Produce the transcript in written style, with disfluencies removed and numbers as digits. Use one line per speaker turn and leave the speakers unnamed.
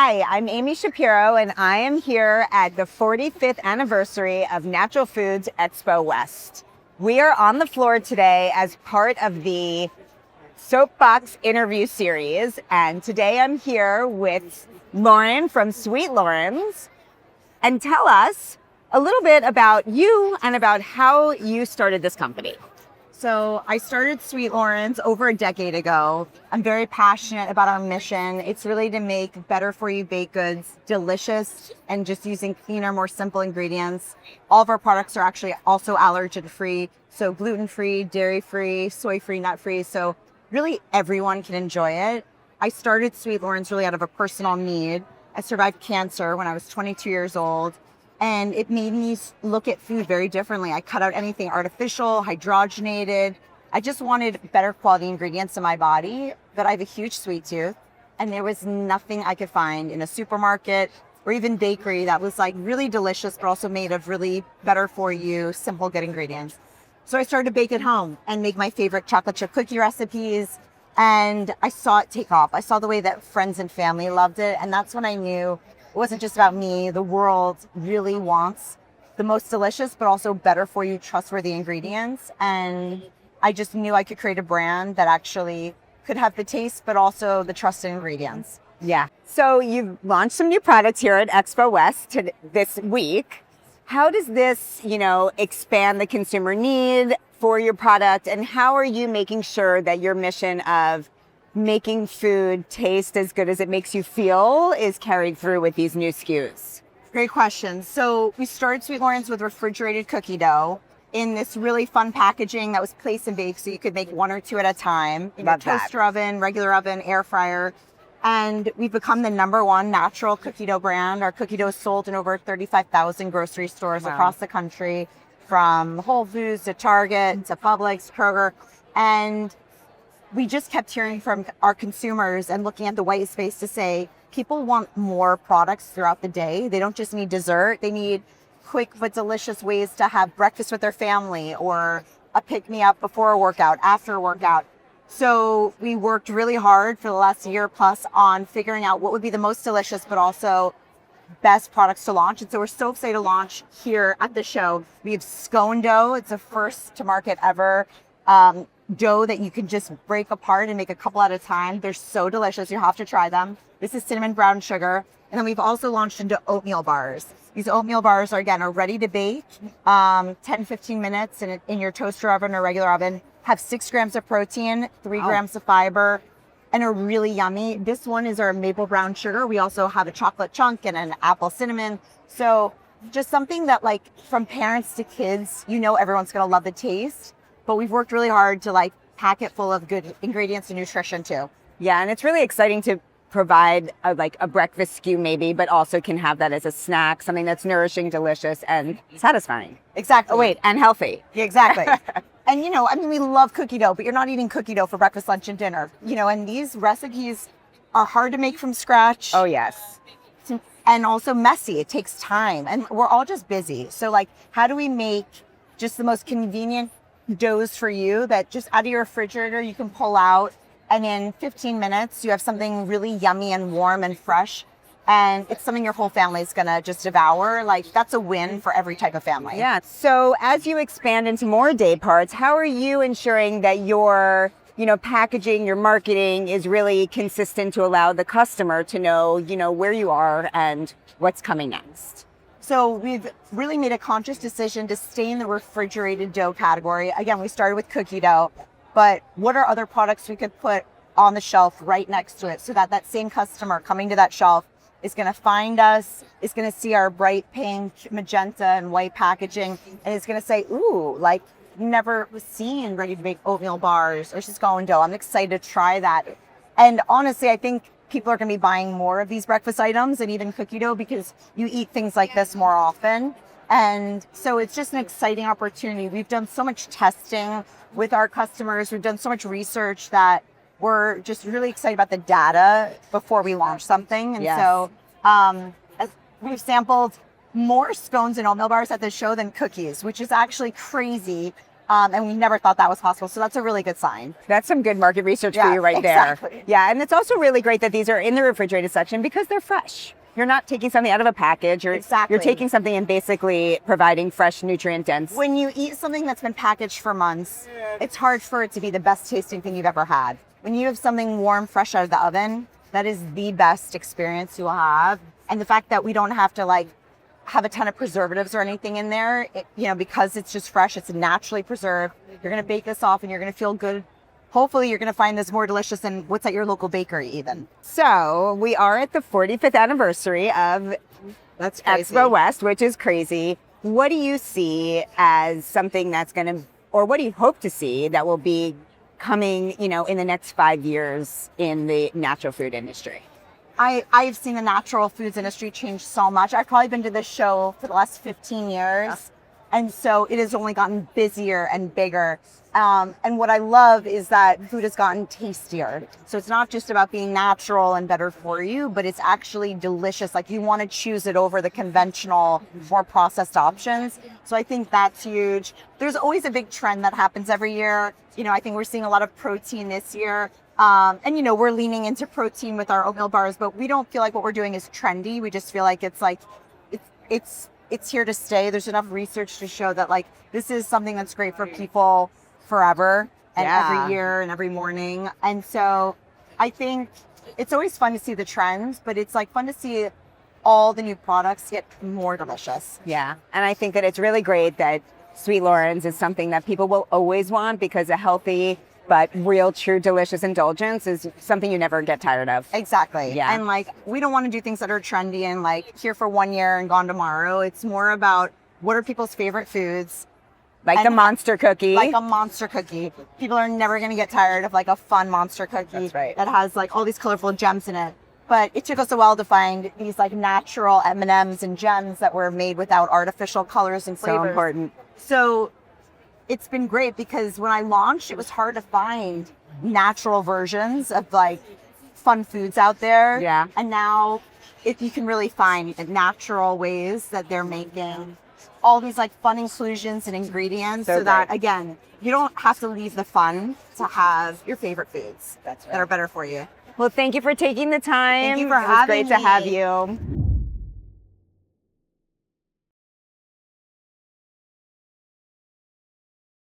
Hi, I'm Amy Shapiro, and I am here at the 45th anniversary of Natural Foods Expo West. We are on the floor today as part of the Soapbox interview series, and today I'm here with Loren from Sweet Loren's. And tell us a little bit about you and about how you started this company.
So I started Sweet Loren's over a decade ago. I'm very passionate about our mission. It's really to make better for you baked goods delicious and just using cleaner, more simple ingredients. All of our products are actually also allergen-free, so gluten-free, dairy-free, soy-free, nut-free. So really everyone can enjoy it. I started Sweet Loren's really out of a personal need. I survived cancer when I was 22 years old. And it made me look at food very differently. I cut out anything artificial, hydrogenated. I just wanted better quality ingredients in my body, but I have a huge sweet tooth. And there was nothing I could find in a supermarket or even bakery that was like really delicious, but also made of really better for you, simple, good ingredients. So I started to bake at home and make my favorite chocolate chip cookie recipes. And I saw it take off. I saw the way that friends and family loved it. And that's when I knew it wasn't just about me. The world really wants the most delicious, but also better for you, trustworthy ingredients. And I just knew I could create a brand that actually could have the taste, but also the trusted ingredients.
Yeah. So you've launched some new products here at Expo West this week. How does this, expand the consumer need for your product? And how are you making sure that your mission of making food taste as good as it makes you feel is carried through with these new SKUs?
Great question. So we started Sweet Loren's with refrigerated cookie dough in this really fun packaging that was place and bake, so you could make one or two at a time in your toaster oven, regular oven, air fryer. And we've become the #1 natural cookie dough brand. Our cookie dough is sold in over 35,000 grocery stores across the country, from Whole Foods to Target to Publix, Kroger. And we just kept hearing from our consumers and looking at the white space to say, people want more products throughout the day. They don't just need dessert. They need quick but delicious ways to have breakfast with their family or a pick-me-up before a workout, after a workout. So we worked really hard for the last year plus on figuring out what would be the most delicious, but also best products to launch. And so we're so excited to launch here at the show. We have scone dough. It's a first to market ever dough that you can just break apart and make a couple at a time. They're so delicious. You have to try them. This is cinnamon brown sugar. And then we've also launched into oatmeal bars. These oatmeal bars are ready to bake, 10-15 minutes in your toaster oven or regular oven, have 6 grams of protein, 3 grams of fiber, and are really yummy. This one is our maple brown sugar. We also have a chocolate chunk and an apple cinnamon. So just something that, like, from parents to kids, everyone's gonna love the taste. But we've worked really hard to pack it full of good ingredients and nutrition too.
Yeah, and it's really exciting to provide a breakfast SKU maybe, but also can have that as a snack, something that's nourishing, delicious, and satisfying.
Exactly.
Oh wait, and healthy.
Yeah, exactly. And we love cookie dough, but you're not eating cookie dough for breakfast, lunch, and dinner. And these recipes are hard to make from scratch.
Oh yes.
And also messy. It takes time. And we're all just busy. So how do we make just the most convenient doughs for you that just out of your refrigerator you can pull out, and in 15 minutes you have something really yummy and warm and fresh, and it's something your whole family is gonna just devour. That's a win for every type of family.
Yeah. So as you expand into more day parts, how are you ensuring that your packaging, your marketing is really consistent to allow the customer to know where you are and what's coming next?
So we've really made a conscious decision to stay in the refrigerated dough category. Again, we started with cookie dough, but what are other products we could put on the shelf right next to it so that that same customer coming to that shelf is going to find us, is going to see our bright pink, magenta, and white packaging, and is going to say, ooh, never was seen ready to make oatmeal bars or scone dough. I'm excited to try that. And honestly, I think people are going to be buying more of these breakfast items and even cookie dough because you eat things like this more often. And so it's just an exciting opportunity. We've done so much testing with our customers. We've done so much research that we're just really excited about the data before we launch something. And so as we've sampled more scones and oatmeal bars at the show than cookies, which is actually crazy. And we never thought that was possible. So that's a really good sign.
That's some good market research for you right there.
Exactly.
Yeah, and it's also really great that these are in the refrigerated section because they're fresh. You're not taking something out of a package. You're taking something and basically providing fresh, nutrient-dense.
When you eat something that's been packaged for months, it's hard for it to be the best tasting thing you've ever had. When you have something warm, fresh out of the oven, that is the best experience you'll have. And the fact that we don't have to like have a ton of preservatives or anything in there, because it's just fresh, it's naturally preserved. You're going to bake this off and you're going to feel good. Hopefully you're going to find this more delicious than what's at your local bakery even.
So we are at the 45th anniversary of Expo West, which is crazy. What do you see as something that's going to, or what do you hope to see that will be coming, in the next 5 years in the natural food industry?
I've seen the natural foods industry change so much. I've probably been to this show for the last 15 years. And so it has only gotten busier and bigger. And what I love is that food has gotten tastier. So it's not just about being natural and better for you, but it's actually delicious. Like you want to choose it over the conventional, more processed options. So I think that's huge. There's always a big trend that happens every year. I think we're seeing a lot of protein this year. And we're leaning into protein with our oatmeal bars, but we don't feel like what we're doing is trendy. We just feel like it's here to stay. There's enough research to show that like this is something that's great for people forever and every year and every morning. And so I think it's always fun to see the trends, but it's like fun to see all the new products get more delicious.
Yeah. And I think that it's really great that Sweet Loren's is something that people will always want because a healthy but real, true, delicious indulgence is something you never get tired of.
Exactly.
Yeah.
And like, we don't want to do things that are trendy and like here for 1 year and gone tomorrow. It's more about what are people's favorite foods.
Like the monster cookie.
Like a monster cookie. People are never going to get tired of like a fun monster cookie.
That's right.
That has like all these colorful gems in it. But it took us a while to find these like natural M&Ms and gems that were made without artificial colors and flavors.
So important.
So it's been great because when I launched, it was hard to find natural versions of like fun foods out there.
Yeah.
And now you can really find natural ways that they're making all these like fun inclusions and ingredients so that, again, you don't have to leave the fun to have your favorite foods that are better for you.
Well, thank you for taking the time.
Thank you for having me.
It was great to have you.